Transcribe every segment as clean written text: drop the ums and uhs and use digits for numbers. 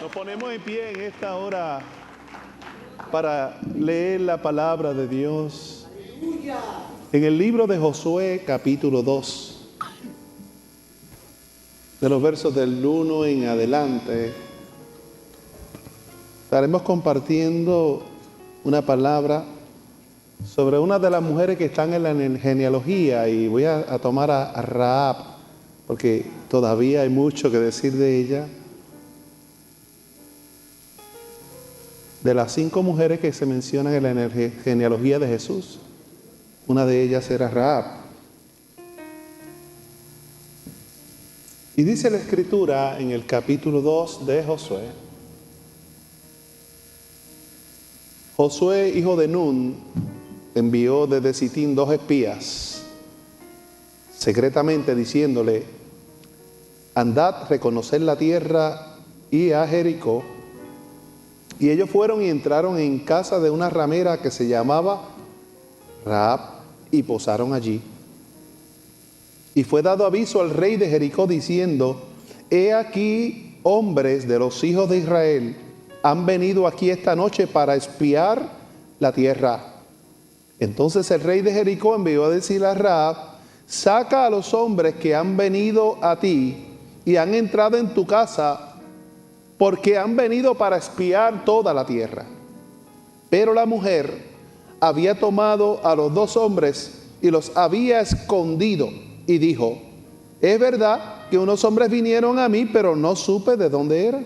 Nos ponemos en pie en esta hora para leer la palabra de Dios. En el libro de Josué, capítulo 2, de los versos del 1 en adelante, estaremos compartiendo una palabra sobre una de las mujeres que están en la genealogía, y voy a tomar a Rahab, porque todavía hay mucho que decir de ella. De las 5 mujeres que se mencionan en la genealogía de Jesús, una de ellas era Rahab. Y dice la Escritura en el capítulo 2 de Josué: Josué, hijo de Nun, envió desde Sitín 2 espías, secretamente diciéndole: andad, reconocer la tierra y a Jericó. Y ellos fueron y entraron en casa de una ramera que se llamaba Rahab y posaron allí. Y fue dado aviso al rey de Jericó diciendo: he aquí, hombres de los hijos de Israel han venido aquí esta noche para espiar la tierra. Entonces el rey de Jericó envió a decir a Rahab: saca a los hombres que han venido a ti y han entrado en tu casa, porque han venido para espiar toda la tierra. Pero la mujer había tomado a los 2 hombres y los había escondido, y dijo: es verdad que unos hombres vinieron a mí, pero no supe de dónde eran.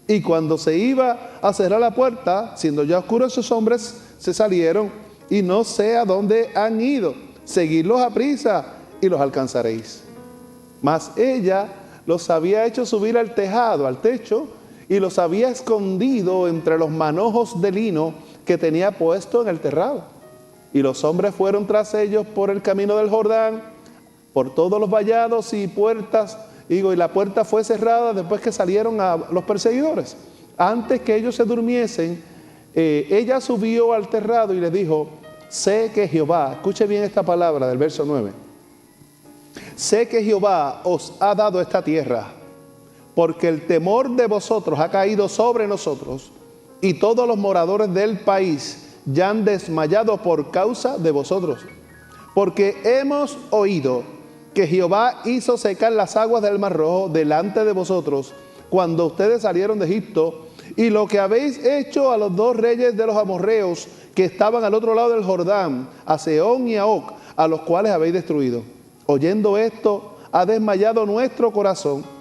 Y cuando se iba a cerrar la puerta, siendo ya oscuro, esos hombres se salieron, y no sé a dónde han ido. Seguidlos a prisa y los alcanzaréis. Mas ella los había hecho subir al tejado, al techo, y los había escondido entre los manojos de lino que tenía puesto en el terrado. Y los hombres fueron tras ellos por el camino del Jordán, por todos los vallados y puertas, y la puerta fue cerrada después que salieron a los perseguidores. Antes que ellos se durmiesen, ella subió al terrado y les dijo: sé que Jehová, escuche bien esta palabra del verso 9, sé que Jehová os ha dado esta tierra, porque el temor de vosotros ha caído sobre nosotros, y todos los moradores del país ya han desmayado por causa de vosotros. Porque hemos oído que Jehová hizo secar las aguas del Mar Rojo delante de vosotros cuando ustedes salieron de Egipto, y lo que habéis hecho a los 2 reyes de los amorreos que estaban al otro lado del Jordán, a Sehón y a Og, a los cuales habéis destruido. Oyendo esto, ha desmayado nuestro corazón,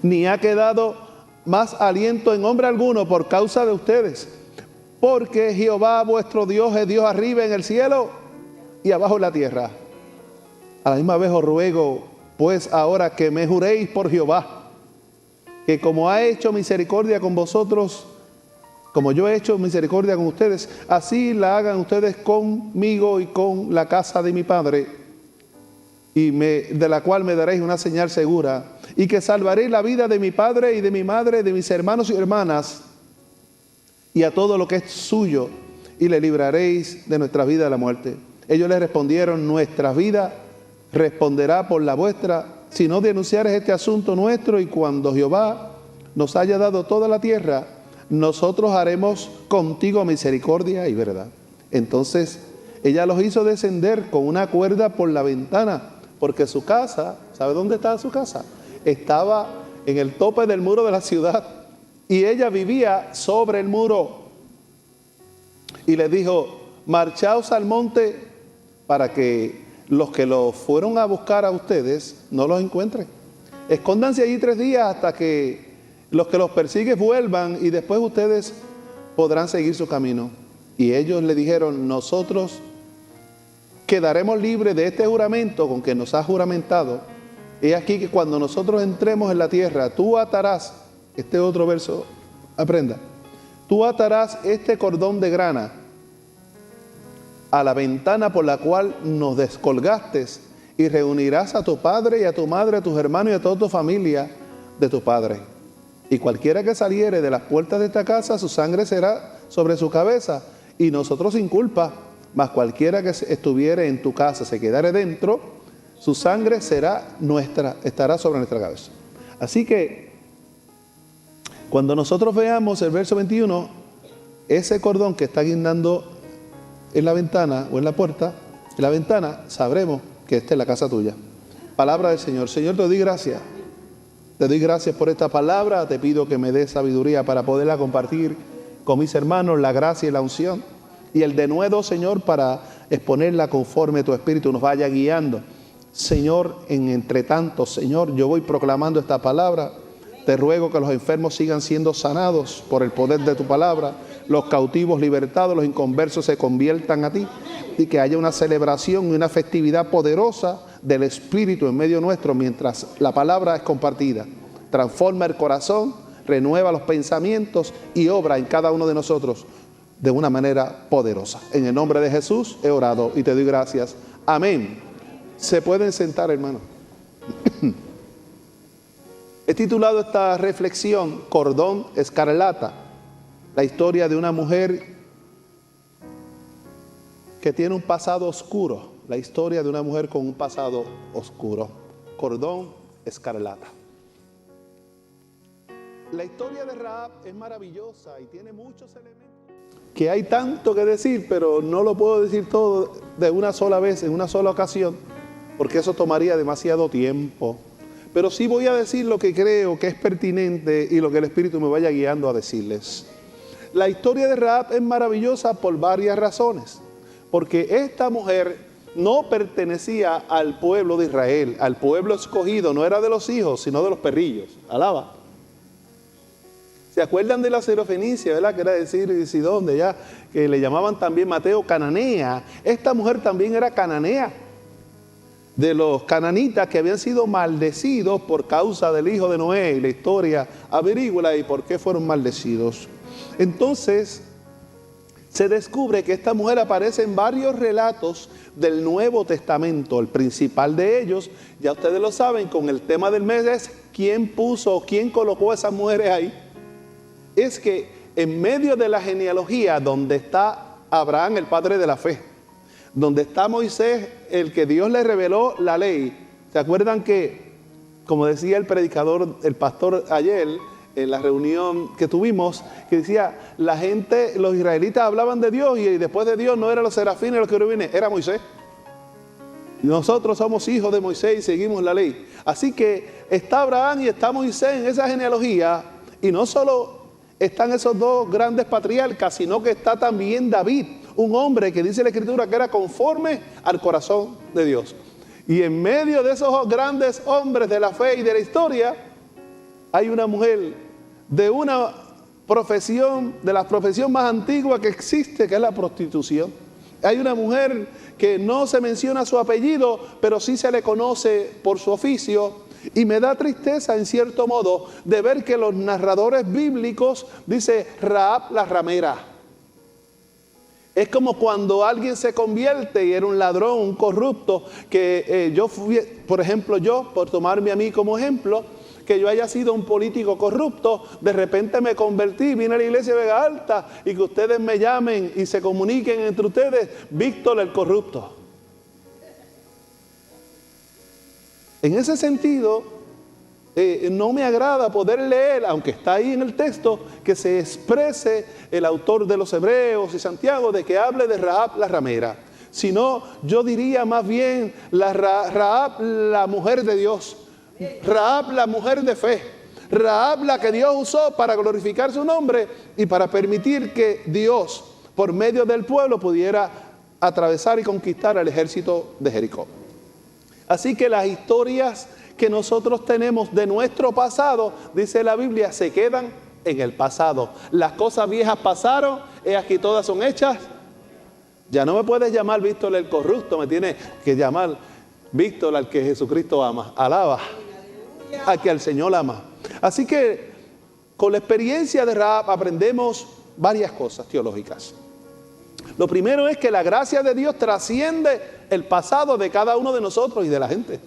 ni ha quedado más aliento en hombre alguno por causa de ustedes, porque Jehová vuestro Dios es Dios arriba en el cielo y abajo en la tierra. A la misma vez os ruego, pues ahora, que me juréis por Jehová, que como ha hecho misericordia con vosotros, como yo he hecho misericordia con ustedes, así la hagan ustedes conmigo y con la casa de mi padre, de la cual me daréis una señal segura, y que salvaréis la vida de mi padre y de mi madre, de mis hermanos y hermanas, y a todo lo que es suyo, y le libraréis de nuestra vida de la muerte. Ellos le respondieron: nuestra vida responderá por la vuestra, si no denunciares este asunto nuestro, y cuando Jehová nos haya dado toda la tierra, nosotros haremos contigo misericordia y verdad. Entonces ella los hizo descender con una cuerda por la ventana, porque su casa, ¿sabe dónde estaba su casa? Estaba en el tope del muro de la ciudad, y ella vivía sobre el muro. Y les dijo: marchaos al monte para que los que los fueron a buscar a ustedes no los encuentren. Escóndanse allí 3 días hasta que los que los persiguen vuelvan, y después ustedes podrán seguir su camino. Y ellos le dijeron: nosotros quedaremos libres de este juramento con que nos has juramentado. He aquí que cuando nosotros entremos en la tierra, tú atarás, este otro verso, aprenda, tú atarás este cordón de grana a la ventana por la cual nos descolgaste, y reunirás a tu padre y a tu madre, a tus hermanos y a toda tu familia de tu padre. Y cualquiera que saliere de las puertas de esta casa, su sangre será sobre su cabeza, y nosotros sin culpa. Mas cualquiera que estuviere en tu casa, se quedare dentro, su sangre será nuestra, estará sobre nuestra cabeza. Así que Cuando nosotros veamos el verso 21, ese cordón que está guindando en la ventana o en la puerta, en la ventana, sabremos que esta es la casa tuya. Palabra del Señor. Señor, te doy gracias. Te doy gracias por esta palabra. Te pido que me des sabiduría para poderla compartir con mis hermanos, la gracia y la unción. Y el denuedo, Señor, para exponerla conforme tu Espíritu nos vaya guiando. Señor, entre tanto, Señor, yo voy proclamando esta palabra. Te ruego que los enfermos sigan siendo sanados por el poder de tu palabra, los cautivos libertados, los inconversos se conviertan a ti, y que haya una celebración y una festividad poderosa del Espíritu en medio nuestro mientras la palabra es compartida. Transforma el corazón, renueva los pensamientos y obra en cada uno de nosotros de una manera poderosa. En el nombre de Jesús he orado y te doy gracias. Amén. Se pueden sentar, hermano. He titulado esta reflexión Cordón Escarlata, la historia de una mujer que tiene un pasado oscuro, la historia de una mujer con un pasado oscuro. Cordón Escarlata. La historia de Rahab es maravillosa y tiene muchos elementos. Que hay tanto que decir, pero no lo puedo decir todo de una sola vez, en una sola ocasión, porque eso tomaría demasiado tiempo. Pero sí voy a decir lo que creo que es pertinente y lo que el Espíritu me vaya guiando a decirles. La historia de Rahab es maravillosa por varias razones. Porque esta mujer no pertenecía al pueblo de Israel, al pueblo escogido, no era de los hijos, sino de los perrillos. Alaba. ¿Se acuerdan de la Sirofenicia, verdad? Que era decir, y Sidón, de allá, que le llamaban también Mateo Cananea. Esta mujer también era cananea, de los cananitas que habían sido maldecidos por causa del hijo de Noé. Y la historia averígüela y por qué fueron maldecidos. Entonces, se descubre que esta mujer aparece en varios relatos del Nuevo Testamento. El principal de ellos, ya ustedes lo saben, con el tema del mes es quién puso, quién colocó a esas mujeres ahí. Es que en medio de la genealogía donde está Abraham, el padre de la fe, donde está Moisés, el que Dios le reveló la ley. ¿Se acuerdan que, como decía el predicador, el pastor ayer, en la reunión que tuvimos, que decía, la gente, los israelitas hablaban de Dios y después de Dios no eran los serafines, los querubines, era Moisés. Nosotros somos hijos de Moisés y seguimos la ley. Así que está Abraham y está Moisés en esa genealogía, y no solo están esos dos grandes patriarcas, sino que está también David, un hombre que dice la Escritura que era conforme al corazón de Dios. Y en medio de esos grandes hombres de la fe y de la historia, hay una mujer de una profesión, de la profesión más antigua que existe, que es la prostitución. Hay una mujer que no se menciona su apellido, pero sí se le conoce por su oficio. Y me da tristeza, en cierto modo, de ver que los narradores bíblicos dicen Rahab la ramera. Es como cuando alguien se convierte y era un ladrón, un corrupto, que yo fui, por ejemplo, yo, por tomarme a mí como ejemplo, que yo haya sido un político corrupto, de repente me convertí, vine a la iglesia de Vega Alta y que ustedes me llamen y se comuniquen entre ustedes, Víctor el corrupto. En ese sentido, no me agrada poder leer, aunque está ahí en el texto, que se exprese el autor de los Hebreos y Santiago de que hable de Rahab la ramera. Sino, yo diría más bien Rahab la mujer de Dios, Rahab la mujer de fe, Rahab la que Dios usó para glorificar su nombre y para permitir que Dios, por medio del pueblo, pudiera atravesar y conquistar al ejército de Jericó. Así que las historias que nosotros tenemos de nuestro pasado, dice la Biblia, se quedan en el pasado. Las cosas viejas pasaron, aquí todas son hechas. Ya no me puedes llamar Víctor el corrupto, me tienes que llamar Víctor al que Jesucristo ama. Alaba a que al Señor ama. Así que con la experiencia de Rahab aprendemos varias cosas teológicas. Lo primero es que la gracia de Dios trasciende el pasado de cada uno de nosotros y de la gente.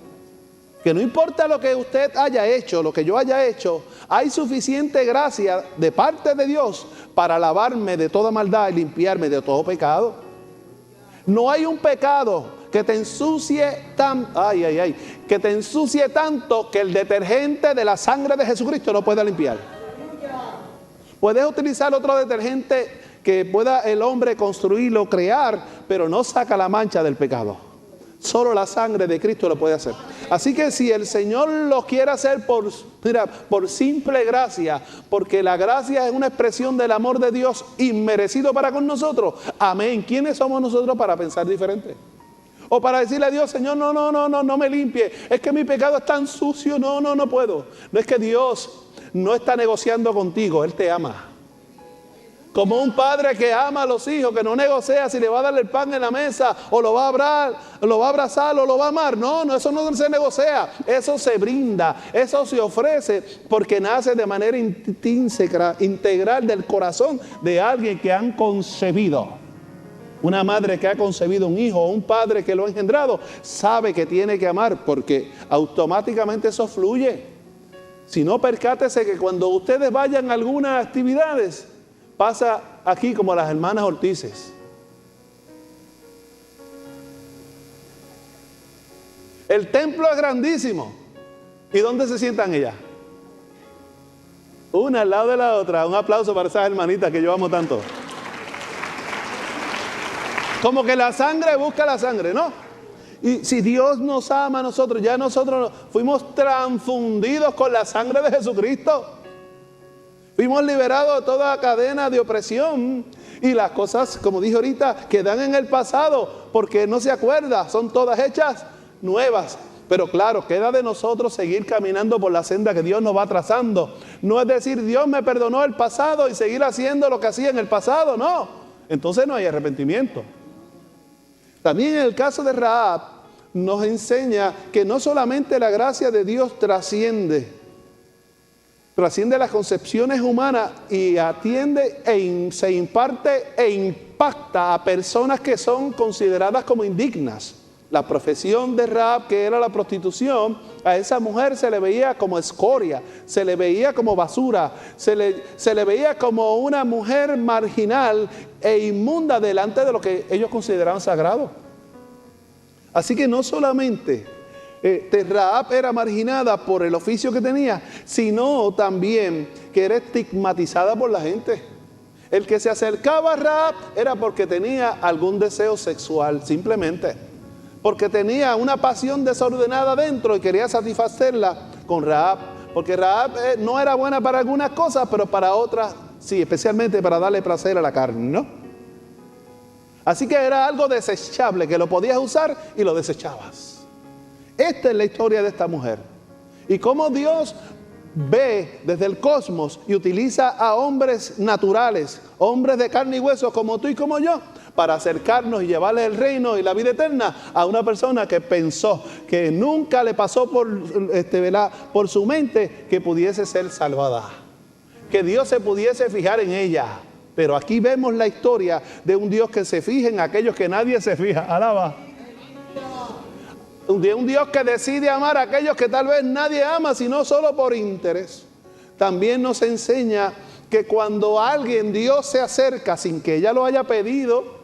Que no importa lo que usted haya hecho, lo que yo haya hecho, hay suficiente gracia de parte de Dios para lavarme de toda maldad y limpiarme de todo pecado. No hay un pecado que te ensucie que te ensucie tanto que el detergente de la sangre de Jesucristo no pueda limpiar. Puedes utilizar otro detergente que pueda el hombre construirlo, crear, pero no saca la mancha del pecado. Solo la sangre de Cristo lo puede hacer. Así que si el Señor lo quiere hacer por simple gracia, porque la gracia es una expresión del amor de Dios inmerecido para con nosotros, amén. ¿Quiénes somos nosotros para pensar diferente? O para decirle a Dios, Señor, no me limpie, es que mi pecado es tan sucio, no puedo. No es que Dios no está negociando contigo, Él te ama. Como un padre que ama a los hijos, que no negocia si le va a darle el pan en la mesa, o lo va a abrazar, o lo va a amar. No, eso no se negocia, eso se brinda, eso se ofrece, porque nace de manera intrínseca, integral del corazón de alguien que han concebido. Una madre que ha concebido un hijo o un padre que lo ha engendrado, sabe que tiene que amar, porque automáticamente eso fluye. Si no, percátese que cuando ustedes vayan a algunas actividades, pasa aquí como las hermanas Ortices. El templo es grandísimo. ¿Y dónde se sientan ellas? Una al lado de la otra. Un aplauso para esas hermanitas que yo amo tanto. Como que la sangre busca la sangre, ¿no? Y si Dios nos ama a nosotros, ya nosotros fuimos transfundidos con la sangre de Jesucristo. Fuimos liberados de toda cadena de opresión. Y las cosas, como dije ahorita, quedan en el pasado porque no se acuerda, son todas hechas nuevas. Pero claro, queda de nosotros seguir caminando por la senda que Dios nos va trazando. No es decir, Dios me perdonó el pasado y seguir haciendo lo que hacía en el pasado, no. Entonces no hay arrepentimiento. También en el caso de Rahab nos enseña que no solamente la gracia de Dios trasciende las concepciones humanas y atiende se imparte e impacta a personas que son consideradas como indignas. La profesión de Rahab, que era la prostitución, a esa mujer se le veía como escoria, se le veía como basura, se le veía como una mujer marginal e inmunda delante de lo que ellos consideraban sagrado. Así que no solamente Rahab era marginada por el oficio que tenía, sino también que era estigmatizada por la gente. El que se acercaba a Rahab era porque tenía algún deseo sexual, simplemente. Porque tenía una pasión desordenada dentro y quería satisfacerla con Rahab. Porque Rahab no era buena para algunas cosas, pero para otras sí, especialmente para darle placer a la carne, ¿no? Así que era algo desechable, que lo podías usar y lo desechabas. Esta es la historia de esta mujer. Y cómo Dios ve desde el cosmos y utiliza a hombres naturales, hombres de carne y hueso como tú y como yo, para acercarnos y llevarle el reino y la vida eterna a una persona que pensó, que nunca le pasó por su mente que pudiese ser salvada, que Dios se pudiese fijar en ella. Pero aquí vemos la historia de un Dios que se fija en aquellos que nadie se fija. Alaba. Un Dios que decide amar a aquellos que tal vez nadie ama, sino solo por interés. También nos enseña que cuando alguien, Dios se acerca sin que ella lo haya pedido,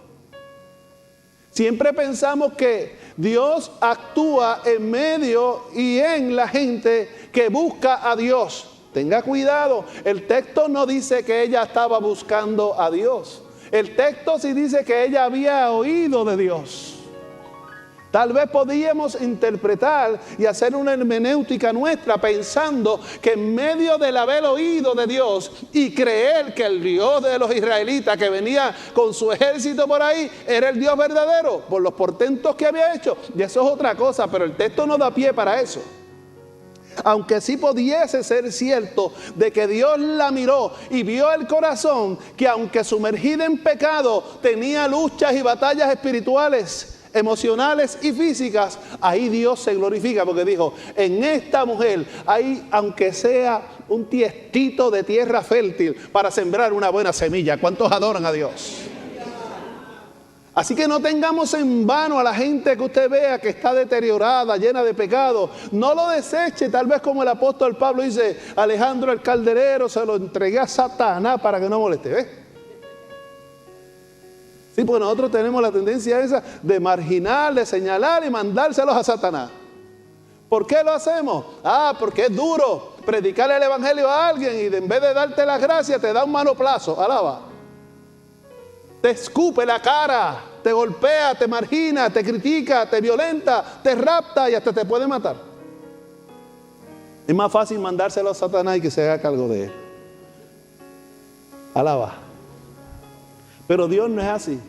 siempre pensamos que Dios actúa en medio y en la gente que busca a Dios. Tenga cuidado, el texto no dice que ella estaba buscando a Dios. El texto sí dice que ella había oído de Dios. Tal vez podíamos interpretar y hacer una hermenéutica nuestra pensando que en medio del haber oído de Dios y creer que el Dios de los israelitas que venía con su ejército por ahí era el Dios verdadero por los portentos que había hecho. Y eso es otra cosa, pero el texto no da pie para eso. Aunque sí pudiese ser cierto de que Dios la miró y vio el corazón, que aunque sumergida en pecado tenía luchas y batallas espirituales, emocionales y físicas, ahí Dios se glorifica porque dijo, en esta mujer hay, aunque sea un tiestito de tierra fértil para sembrar una buena semilla. ¿Cuántos adoran a Dios? Así que no tengamos en vano a la gente que usted vea que está deteriorada, llena de pecado. No lo deseche, tal vez como el apóstol Pablo dice, Alejandro el calderero se lo entregué a Satanás para que no moleste. ¿Ves? Sí, pues nosotros tenemos la tendencia esa de marginar, de señalar y mandárselos a Satanás. ¿Por qué lo hacemos? Porque es duro predicarle el evangelio a alguien y en vez de darte las gracias te da un manoplazo, alaba. Te escupe la cara, te golpea, te margina, te critica, te violenta, te rapta y hasta te puede matar. Es más fácil mandárselo a Satanás y que se haga cargo de él. Alaba. Pero Dios no es así.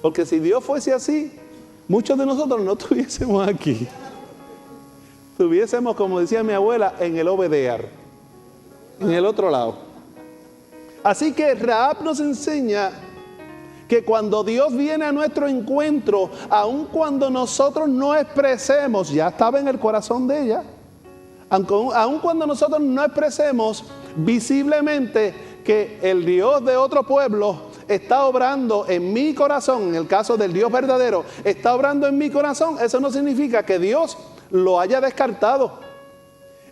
Porque si Dios fuese así, muchos de nosotros no estuviésemos aquí. Estuviésemos, como decía mi abuela, en el Obedear, en el otro lado. Así que Rahab nos enseña que cuando Dios viene a nuestro encuentro, aun cuando nosotros no expresemos, ya estaba en el corazón de ella, aun cuando nosotros no expresemos visiblemente que el Dios de otro pueblo está obrando en mi corazón, en el caso del Dios verdadero, está obrando en mi corazón, eso no significa que Dios lo haya descartado.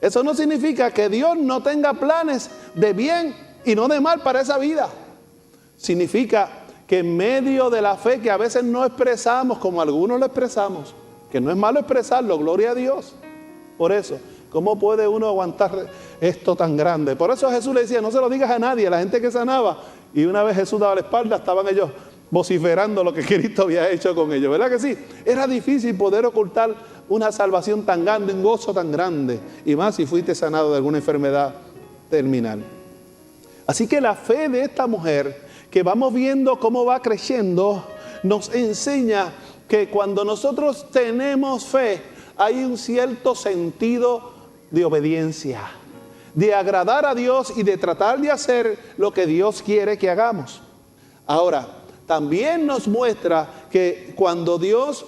Eso no significa que Dios no tenga planes de bien y no de mal para esa vida. Significa que en medio de la fe que a veces no expresamos como algunos lo expresamos, que no es malo expresarlo, gloria a Dios. Por eso, ¿cómo puede uno aguantar esto tan grande? Por eso Jesús le decía, no se lo digas a nadie, a la gente que sanaba. Y una vez Jesús daba la espalda, estaban ellos vociferando lo que Cristo había hecho con ellos. ¿Verdad que sí? Era difícil poder ocultar una salvación tan grande, un gozo tan grande. Y más si fuiste sanado de alguna enfermedad terminal. Así que la fe de esta mujer, que vamos viendo cómo va creciendo, nos enseña que cuando nosotros tenemos fe, hay un cierto sentido de obediencia, de agradar a Dios y de tratar de hacer lo que Dios quiere que hagamos. Ahora, también nos muestra que cuando Dios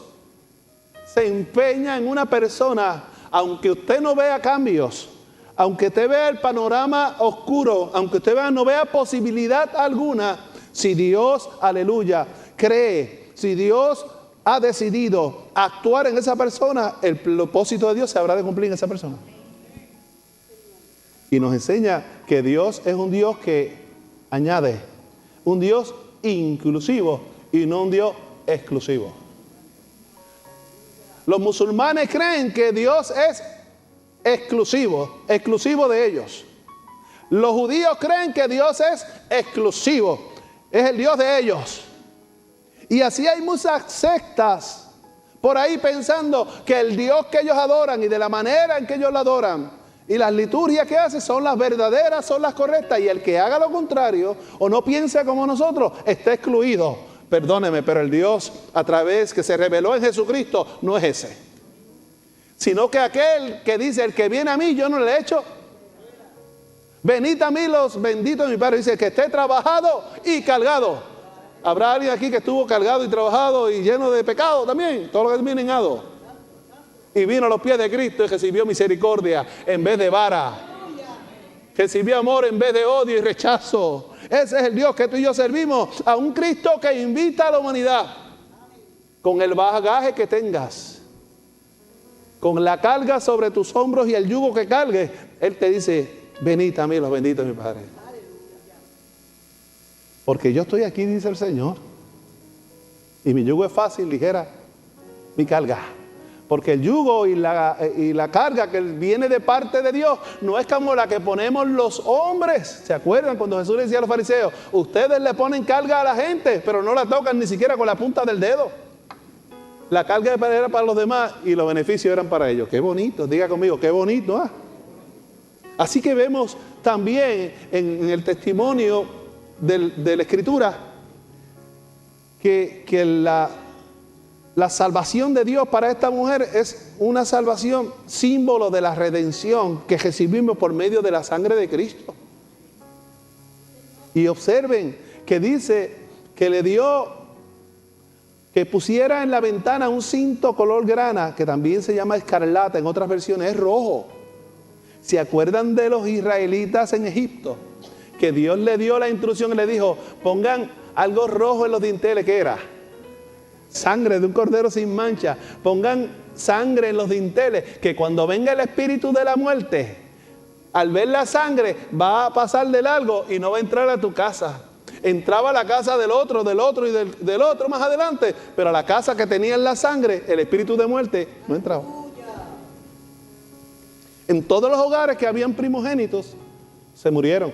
se empeña en una persona, aunque usted no vea cambios, aunque usted vea el panorama oscuro, aunque usted no vea posibilidad alguna, si Dios, aleluya, cree, si Dios ha decidido actuar en esa persona, el propósito de Dios se habrá de cumplir en esa persona. Y nos enseña que Dios es un Dios que añade, un Dios inclusivo y no un Dios exclusivo. Los musulmanes creen que Dios es exclusivo de ellos. Los judíos creen que Dios es exclusivo, es el Dios de ellos. Y así hay muchas sectas por ahí pensando que el Dios que ellos adoran y de la manera en que ellos lo adoran y las liturgias que hacen son las verdaderas, son las correctas, y el que haga lo contrario o no piense como nosotros está excluido. Perdóneme, pero el Dios a través que se reveló en Jesucristo no es ese, sino que aquel que dice, el que viene a mí yo no le echo. Venid a mí los benditos de mi Padre, dice, que esté trabajado y cargado. ¿Habrá alguien aquí que estuvo cargado y trabajado y lleno de pecado también? Todo lo que es minenado. Y vino a los pies de Cristo y recibió misericordia en vez de vara. Recibió amor en vez de odio y rechazo. Ese es el Dios que tú y yo servimos. A un Cristo que invita a la humanidad. Con el bagaje que tengas, con la carga sobre tus hombros y el yugo que cargues, Él te dice, venid a mí los benditos de mi Padre. Porque yo estoy aquí, dice el Señor. Y mi yugo es fácil, ligera mi carga. Porque el yugo y la carga que viene de parte de Dios no es como la que ponemos los hombres. ¿Se acuerdan cuando Jesús le decía a los fariseos? Ustedes le ponen carga a la gente, pero no la tocan ni siquiera con la punta del dedo. La carga era para los demás y los beneficios eran para ellos. Qué bonito, diga conmigo, qué bonito. ¿Ah? Así que vemos también en el testimonio de la Escritura que la salvación de Dios para esta mujer es una salvación símbolo de la redención que recibimos por medio de la sangre de Cristo. Y observen que dice que le dio, que pusiera en la ventana un cinto color grana, que también se llama escarlata, en otras versiones es rojo. ¿Se acuerdan de los israelitas en Egipto? Que Dios le dio la instrucción y le dijo, pongan algo rojo en los dinteles. ¿Qué era? Sangre de un cordero sin mancha. Pongan sangre en los dinteles, que cuando venga el espíritu de la muerte, al ver la sangre va a pasar de largo y no va a entrar a tu casa. Entraba a la casa del otro y del otro más adelante, pero a la casa que tenía la sangre, el espíritu de muerte no entraba. En todos los hogares que habían primogénitos, se murieron.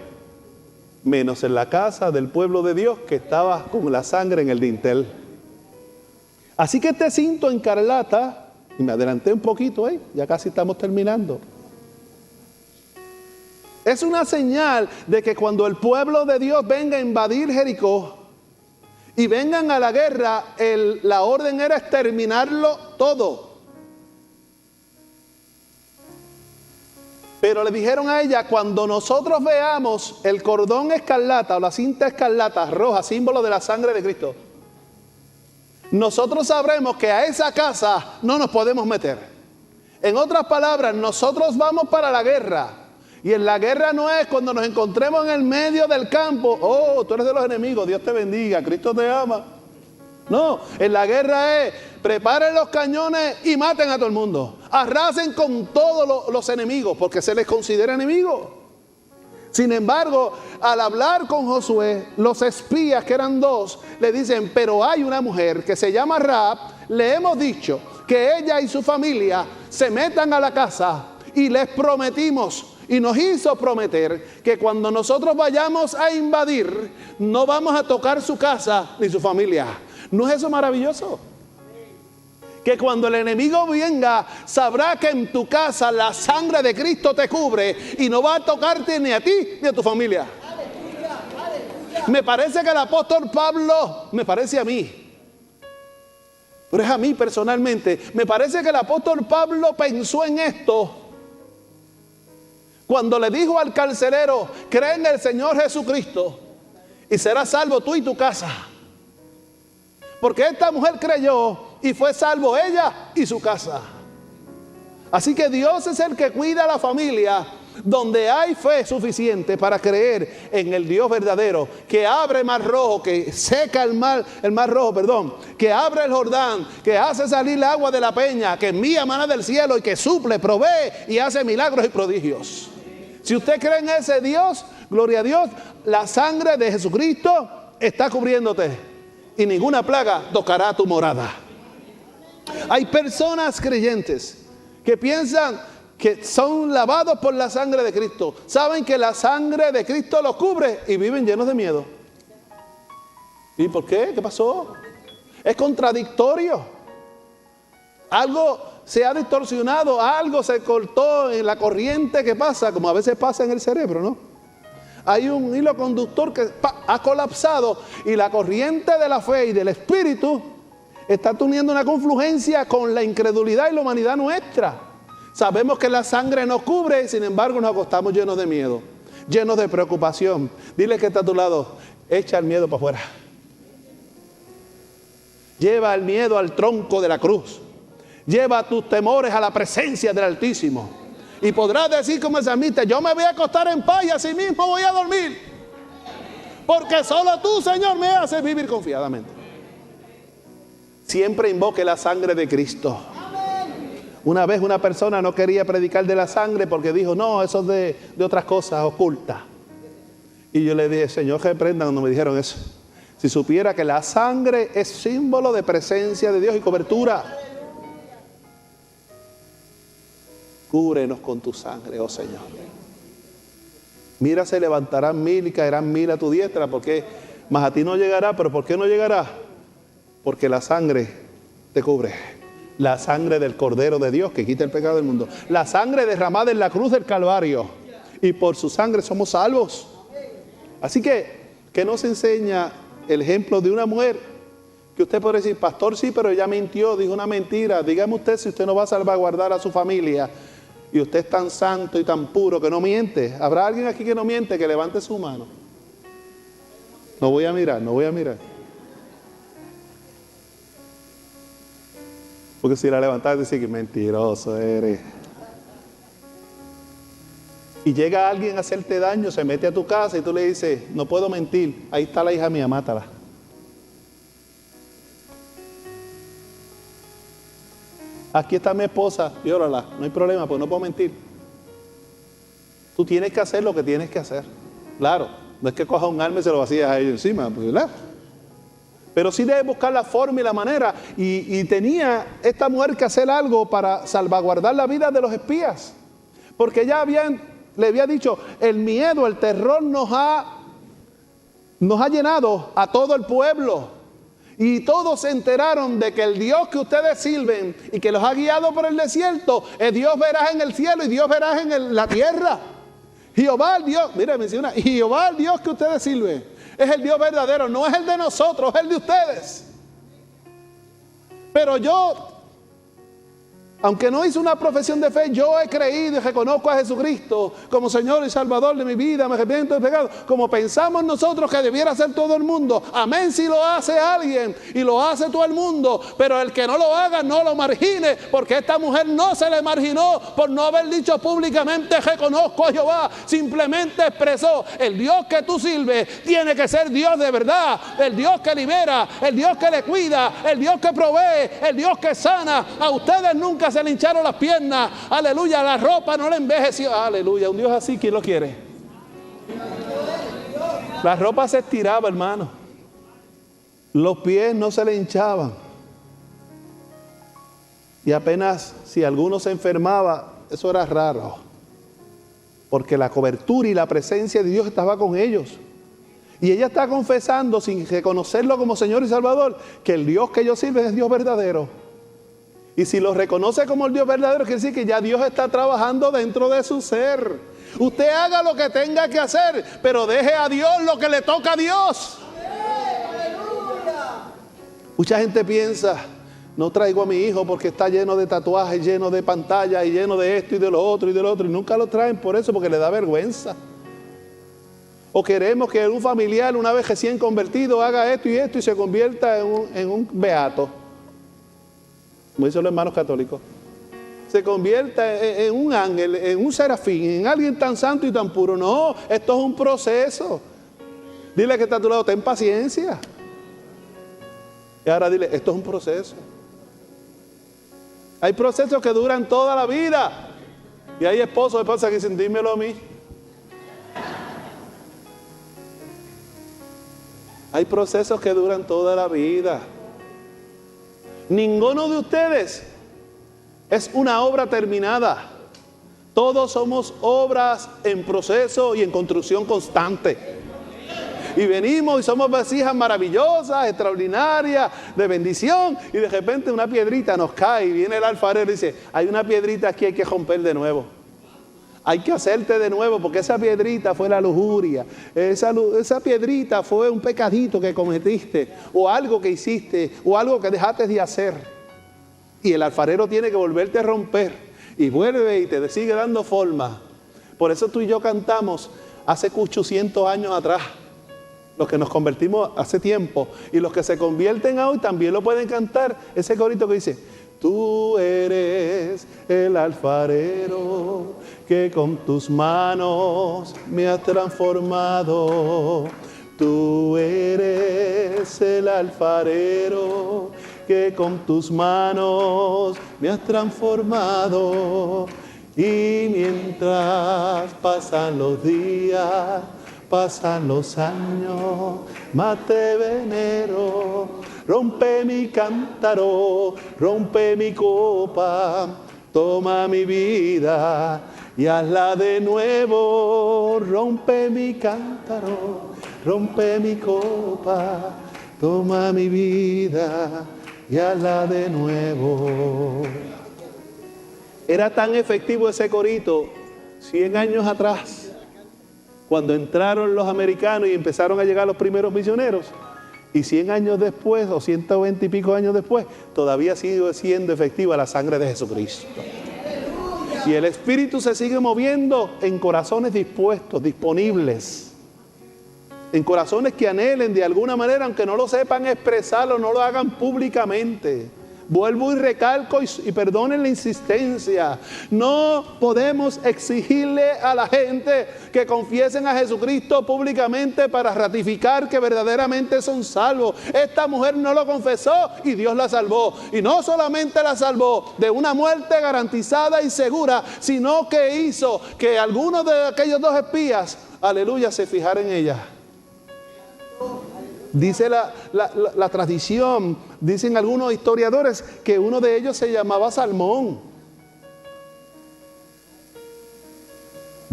Menos en la casa del pueblo de Dios que estaba con la sangre en el dintel. Así que este cinto escarlata, y me adelanté un poquito, ya casi estamos terminando. Es una señal de que cuando el pueblo de Dios venga a invadir Jericó y vengan a la guerra, la orden era exterminarlo todo. Pero le dijeron a ella, cuando nosotros veamos el cordón escarlata o la cinta escarlata roja, símbolo de la sangre de Cristo, nosotros sabremos que a esa casa no nos podemos meter. En otras palabras, nosotros vamos para la guerra. Y en la guerra no es cuando nos encontremos en el medio del campo, oh, tú eres de los enemigos, Dios te bendiga, Cristo te ama. No, en la guerra es, preparen los cañones y maten a todo el mundo. Arrasen con todos los enemigos, porque se les considera enemigos. Sin embargo, al hablar con Josué, los espías, que eran 2, le dicen, pero hay una mujer que se llama Rahab, le hemos dicho que ella y su familia se metan a la casa y les prometimos, y nos hizo prometer que cuando nosotros vayamos a invadir, no vamos a tocar su casa ni su familia. ¿No es eso maravilloso? Que cuando el enemigo venga, sabrá que en tu casa la sangre de Cristo te cubre y no va a tocarte ni a ti ni a tu familia. Me parece que el apóstol Pablo, me parece a mí, pero es a mí personalmente, me parece que el apóstol Pablo pensó en esto cuando le dijo al carcelero, cree en el Señor Jesucristo y serás salvo tú y tu casa. Porque esta mujer creyó y fue salvo ella y su casa. Así que Dios es el que cuida a la familia donde hay fe suficiente para creer en el Dios verdadero, que abre el mar rojo, que seca el mar rojo, que abre el Jordán, que hace salir el agua de la peña, que envía maná del cielo y que suple, provee y hace milagros y prodigios. Si usted cree en ese Dios, gloria a Dios, la sangre de Jesucristo está cubriéndote. Y ninguna plaga tocará tu morada. Hay personas creyentes que piensan que son lavados por la sangre de Cristo. Saben que la sangre de Cristo los cubre y viven llenos de miedo. ¿Y por qué? ¿Qué pasó? Es contradictorio. Algo se ha distorsionado, algo se cortó en la corriente que pasa, como a veces pasa en el cerebro, ¿no? Hay un hilo conductor que ha colapsado y la corriente de la fe y del Espíritu está teniendo una confluencia con la incredulidad y la humanidad nuestra. Sabemos que la sangre nos cubre y sin embargo nos acostamos llenos de miedo, llenos de preocupación. Dile que está a tu lado, echa el miedo para afuera. Lleva el miedo al tronco de la cruz. Lleva tus temores a la presencia del Altísimo. Y podrás decir como el salmista, yo me voy a acostar en paz y así mismo voy a dormir. Porque solo tú, Señor, me haces vivir confiadamente. Siempre invoque la sangre de Cristo. Una vez una persona no quería predicar de la sangre porque dijo, no, eso es de otras cosas ocultas. Y yo le dije, Señor, que reprendan cuando me dijeron eso. Si supiera que la sangre es símbolo de presencia de Dios y cobertura. Cúbrenos con tu sangre, oh Señor. Mira, se levantarán 1000 y caerán 1000 a tu diestra, porque más a ti no llegará. ¿Pero por qué no llegará? Porque la sangre te cubre. La sangre del Cordero de Dios que quita el pecado del mundo. La sangre derramada en la cruz del Calvario. Y por su sangre somos salvos. Así que, ¿qué nos enseña el ejemplo de una mujer? Que usted puede decir, pastor, sí, pero ella mintió, dijo una mentira. Dígame usted si usted no va a salvaguardar a su familia. Y usted es tan santo y tan puro que no miente. ¿Habrá alguien aquí que no miente? Que levante su mano. No voy a mirar, no voy a mirar. Porque si la levantas, decir que mentiroso eres. Y llega alguien a hacerte daño, se mete a tu casa y tú le dices, no puedo mentir. Ahí está la hija mía, mátala. Aquí está mi esposa, viólala, no hay problema, pues no puedo mentir. Tú tienes que hacer lo que tienes que hacer. Claro, no es que cojas un arma y se lo vacías a ellos encima, pues, ¿verdad? Pero sí debes buscar la forma y la manera. Y tenía esta mujer que hacer algo para salvaguardar la vida de los espías. Porque ella le había dicho, el miedo, el terror nos ha llenado a todo el pueblo. Y todos se enteraron de que el Dios que ustedes sirven y que los ha guiado por el desierto es Dios veraz en el cielo y Dios veraz en la tierra. Jehová el Dios, mire, menciona, Jehová el Dios que ustedes sirven es el Dios verdadero, no es el de nosotros, es el de ustedes. Pero yo, aunque no hice una profesión de fe, yo he creído y reconozco a Jesucristo como Señor y Salvador de mi vida, me arrepiento de pecado, como pensamos nosotros que debiera hacer todo el mundo. Amén si lo hace alguien y lo hace todo el mundo, pero el que no lo haga no lo margine, porque esta mujer no se le marginó por no haber dicho públicamente reconozco a Jehová. Simplemente expresó, el Dios que tú sirves tiene que ser Dios de verdad, el Dios que libera, el Dios que le cuida, el Dios que provee, el Dios que sana. A ustedes nunca se le hincharon las piernas, aleluya, la ropa no le envejeció, aleluya. Un Dios así, ¿quién lo quiere? La ropa se estiraba, hermano, los pies no se le hinchaban, y apenas si alguno se enfermaba, eso era raro, porque la cobertura y la presencia de Dios estaba con ellos. Y ella está confesando, sin reconocerlo como Señor y Salvador, que el Dios que ellos sirven es Dios verdadero. Y si lo reconoce como el Dios verdadero, quiere decir que ya Dios está trabajando dentro de su ser. Usted haga lo que tenga que hacer, pero deje a Dios lo que le toca a Dios. Mucha gente piensa, no traigo a mi hijo porque está lleno de tatuajes, lleno de pantallas y lleno de esto y de lo otro y de lo otro. Y nunca lo traen por eso, porque le da vergüenza. O queremos que un familiar, una vez recién convertido, haga esto y se convierta en un beato, como dicen los hermanos católicos. Se convierta en un ángel, en un serafín, en alguien tan santo y tan puro. No, esto es un proceso. Dile que está a tu lado, ten paciencia. Y ahora dile, esto es un proceso. Hay procesos que duran toda la vida. Y hay esposos que dicen, dímelo a mí. Hay procesos que duran toda la vida. Ninguno de ustedes es una obra terminada. Todos somos obras en proceso y en construcción constante. Y venimos y somos vasijas maravillosas, extraordinarias, de bendición. Y de repente una piedrita nos cae y viene el alfarero y dice, hay una piedrita aquí, hay que romper de nuevo. Hay que hacerte de nuevo, porque esa piedrita fue la lujuria. Esa piedrita fue un pecadito que cometiste, o algo que hiciste, o algo que dejaste de hacer. Y el alfarero tiene que volverte a romper. Y vuelve y te sigue dando forma. Por eso tú y yo cantamos hace 800 años atrás. Los que nos convertimos hace tiempo. Y los que se convierten hoy también lo pueden cantar. Ese corito que dice, tú eres el alfarero que con tus manos me has transformado. Tú eres el alfarero que con tus manos me has transformado. Y mientras pasan los días, pasan los años, más te venero. Rompe mi cántaro, rompe mi copa, toma mi vida y hazla de nuevo. Rompe mi cántaro, rompe mi copa, toma mi vida y hazla de nuevo. Era tan efectivo ese corito 100 años atrás, cuando entraron los americanos y empezaron a llegar los primeros misioneros. Y 100 años después, o 120 y pico años después, todavía sigue siendo efectiva la sangre de Jesucristo. Y el Espíritu se sigue moviendo en corazones dispuestos, disponibles. En corazones que anhelen de alguna manera, aunque no lo sepan expresarlo, no lo hagan públicamente. Vuelvo y recalco y perdonen la insistencia. No podemos exigirle a la gente que confiesen a Jesucristo públicamente para ratificar que verdaderamente son salvos. Esta mujer no lo confesó y Dios la salvó. Y no solamente la salvó de una muerte garantizada y segura, sino que hizo que algunos de aquellos dos espías, aleluya, se fijaran en ella. Dice la tradición, dicen algunos historiadores, que uno de ellos se llamaba Salmón.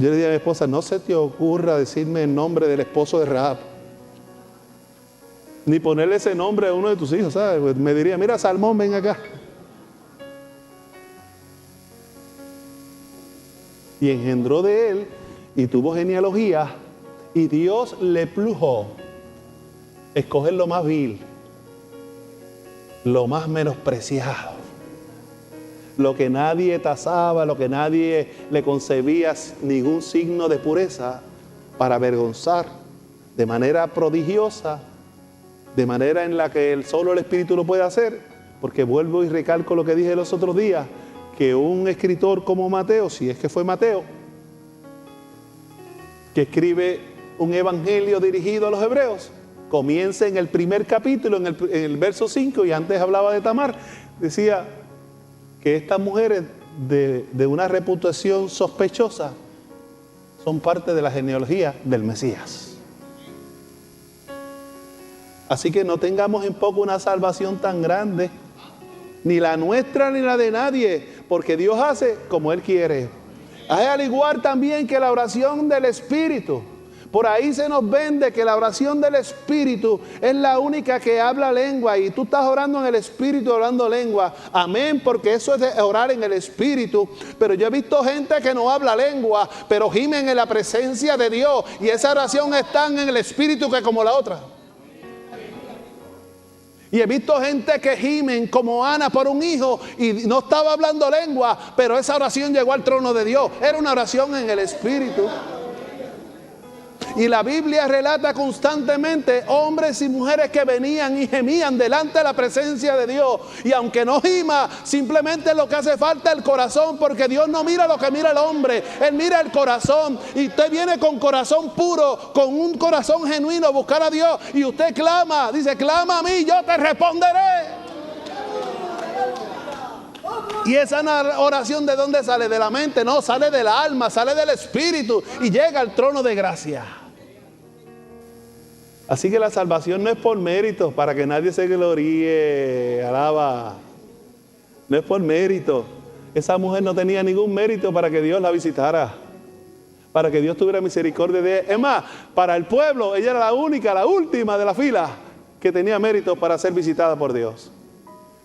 Yo le dije a mi esposa, no se te ocurra decirme el nombre del esposo de Rahab, ni ponerle ese nombre a uno de tus hijos, ¿sabes? Pues me diría, mira, Salmón, ven acá. Y engendró de él y tuvo genealogía, y Dios le plujo escoger lo más vil, lo más menospreciado, lo que nadie tasaba, lo que nadie le concebía ningún signo de pureza, para avergonzar de manera prodigiosa, de manera en la que solo el Espíritu lo puede hacer, porque vuelvo y recalco lo que dije los otros días, que un escritor como Mateo, si es que fue Mateo, que escribe un evangelio dirigido a los hebreos, comienza en el primer capítulo, en el verso 5, y antes hablaba de Tamar, decía que estas mujeres de una reputación sospechosa son parte de la genealogía del Mesías. Así que no tengamos en poco una salvación tan grande, ni la nuestra ni la de nadie, porque Dios hace como Él quiere. Al igual también que la oración del Espíritu. Por ahí se nos vende que la oración del Espíritu es la única que habla lengua, y tú estás orando en el Espíritu, hablando lengua. Amén, porque eso es de orar en el Espíritu. Pero yo he visto gente que no habla lengua, pero gimen en la presencia de Dios, y esa oración es tan en el Espíritu que como la otra. Y he visto gente que gimen como Ana por un hijo y no estaba hablando lengua, pero esa oración llegó al trono de Dios. Era una oración en el Espíritu. Y la Biblia relata constantemente hombres y mujeres que venían y gemían delante de la presencia de Dios. Y aunque no gima, simplemente lo que hace falta es el corazón, porque Dios no mira lo que mira el hombre, Él mira el corazón. Y usted viene con corazón puro, con un corazón genuino a buscar a Dios, y usted clama, dice, clama a mí, yo te responderé. Y esa oración, ¿de dónde sale? ¿De la mente? No, sale del alma, sale del Espíritu y llega al trono de gracia. Así que la salvación no es por mérito, para que nadie se gloríe, alaba. No es por mérito. Esa mujer no tenía ningún mérito para que Dios la visitara, para que Dios tuviera misericordia de ella. Es más, para el pueblo, ella era la única, la última de la fila que tenía mérito para ser visitada por Dios.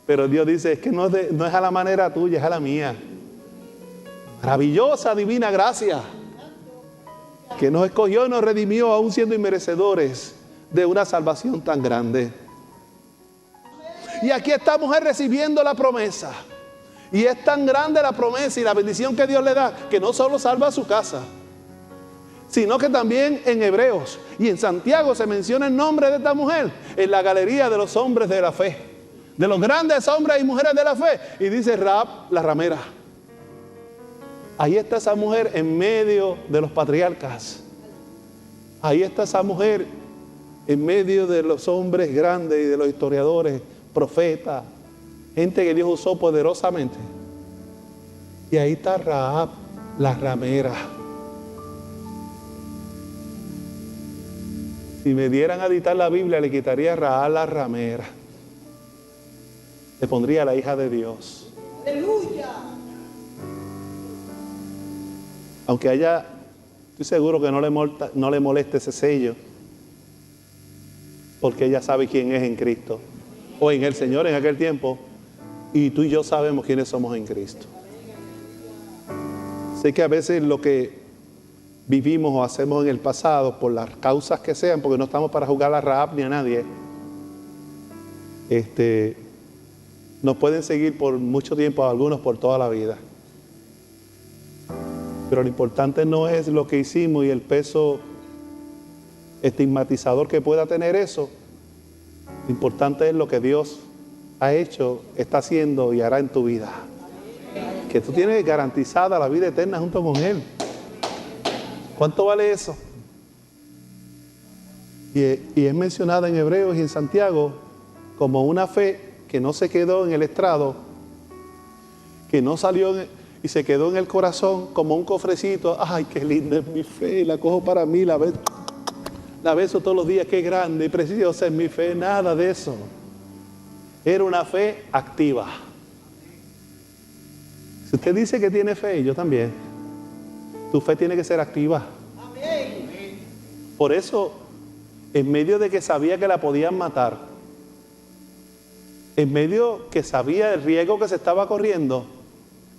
Pero Dios dice, es que no es a la manera tuya, es a la mía. Maravillosa, divina gracia, que nos escogió y nos redimió aún siendo inmerecedores de una salvación tan grande. Y aquí está mujer recibiendo la promesa. Y es tan grande la promesa y la bendición que Dios le da, que no solo salva a su casa, sino que también en Hebreos y en Santiago se menciona el nombre de esta mujer en la galería de los hombres de la fe, de los grandes hombres y mujeres de la fe. Y dice Rahab, la ramera. Ahí está esa mujer en medio de los patriarcas. Ahí está esa mujer en medio de los hombres grandes y de los historiadores, profetas, gente que Dios usó poderosamente. Y ahí está Rahab, la ramera. Si me dieran a dictar la Biblia, le quitaría a Rahab, la ramera. Le pondría a la hija de Dios. ¡Aleluya! Aunque a ella, estoy seguro que no le moleste ese sello, porque ella sabe quién es en Cristo, o en el Señor en aquel tiempo, y tú y yo sabemos quiénes somos en Cristo. Sé que a veces lo que vivimos o hacemos en el pasado, por las causas que sean, porque no estamos para juzgar a Rahab ni a nadie, nos pueden seguir por mucho tiempo, a algunos por toda la vida. Pero lo importante no es lo que hicimos y el peso estigmatizador que pueda tener eso. Lo importante es lo que Dios ha hecho, está haciendo y hará en tu vida. Que tú tienes garantizada la vida eterna junto con Él. ¿Cuánto vale eso? Y es mencionada en Hebreos y en Santiago como una fe que no se quedó en el estrado, que no salió y se quedó en el corazón como un cofrecito. Ay, qué linda es mi fe, la cojo para mí, la beso todos los días, qué grande y preciosa es mi fe. Nada de eso. Era una fe activa. Si usted dice que tiene fe, yo también, Tu fe tiene que ser activa. Por eso, en medio de que sabía que la podían matar, en medio que sabía el riesgo que se estaba corriendo,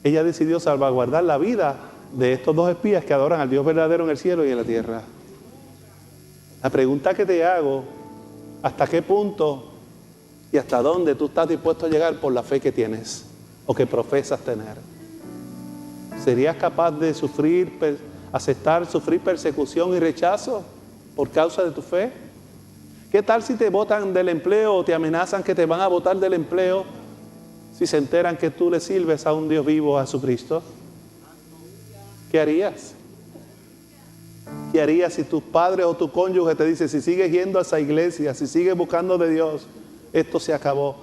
ella decidió salvaguardar la vida de estos dos espías que adoran al Dios verdadero en el cielo y en la tierra. La pregunta que te hago, ¿hasta qué punto y hasta dónde tú estás dispuesto a llegar por la fe que tienes o que profesas tener? ¿Serías capaz de aceptar sufrir persecución y rechazo por causa de tu fe? ¿Qué tal si te botan del empleo o te amenazan que te van a botar del empleo si se enteran que tú le sirves a un Dios vivo, a Jesucristo? ¿Qué harías? ¿Qué harías si tus padres o tu cónyuge te dice, si sigues yendo a esa iglesia, si sigues buscando de Dios, esto se acabó?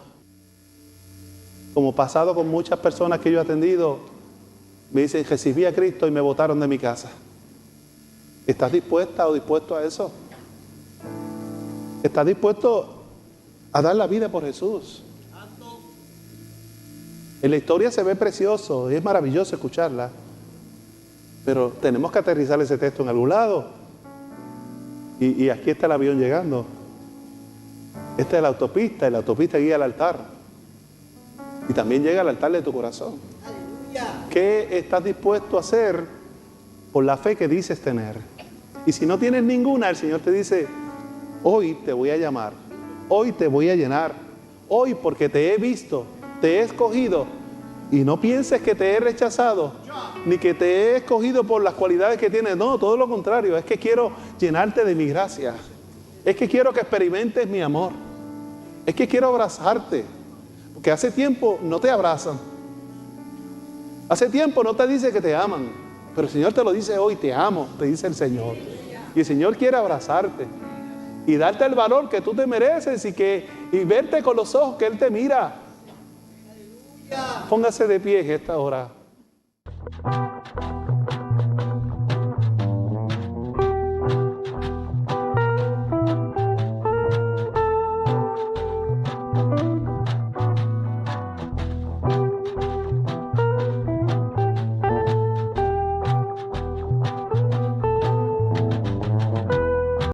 Como pasado con muchas personas que yo he atendido, me dicen, recibí a Cristo y me botaron de mi casa. ¿Estás dispuesta o dispuesto a eso? ¿Estás dispuesto a dar la vida por Jesús? En la historia se ve precioso y es maravilloso escucharla, pero tenemos que aterrizar ese texto en algún lado. Y aquí está el avión llegando. Esta es la autopista, y la autopista guía al altar. Y también llega al altar de tu corazón. ¿Qué estás dispuesto a hacer por la fe que dices tener? Y si no tienes ninguna, el Señor te dice, hoy te voy a llamar, hoy te voy a llenar, hoy porque te he visto, te he escogido, y no pienses que te he rechazado, ni que te he escogido por las cualidades que tienes. No, todo lo contrario, es que quiero llenarte de mi gracia, es que quiero que experimentes mi amor, es que quiero abrazarte, porque hace tiempo no te abrazan, hace tiempo no te dice que te aman, pero el Señor te lo dice hoy, te amo, te dice el Señor, y el Señor quiere abrazarte y darte el valor que tú te mereces y verte con los ojos que Él te mira. Póngase de pie en esta hora.